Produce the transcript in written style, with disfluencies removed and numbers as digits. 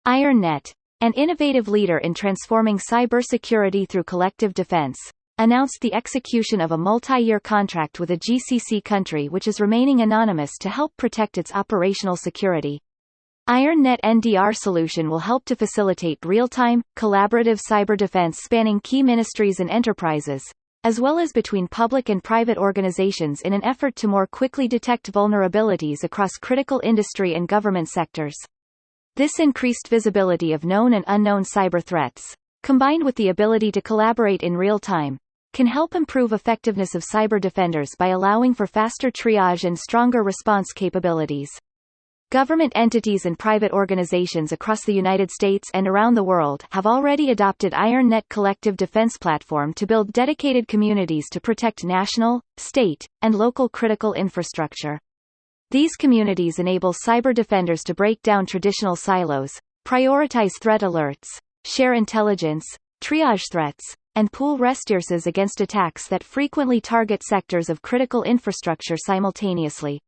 IRNT, an innovative leader in transforming cybersecurity through collective defense, announced the execution of a multi-year contract with a GCC country which is remaining anonymous to help protect its operational security. IRNT NDR solution will help to facilitate real-time, collaborative cyber defense spanning key ministries and enterprises, as well as between public and private organizations in an effort to more quickly detect vulnerabilities across critical industry and government sectors. This increased visibility of known and unknown cyber threats, combined with the ability to collaborate in real time, can help improve effectiveness of cyber defenders by allowing for faster triage and stronger response capabilities. Government entities and private organizations across the United States and around the world have already adopted IRNT Collective Defense Platform to build dedicated communities to protect national, state, and local critical infrastructure. These communities enable cyber defenders to break down traditional silos, prioritize threat alerts, share intelligence, triage threats, and pool resources against attacks that frequently target sectors of critical infrastructure simultaneously.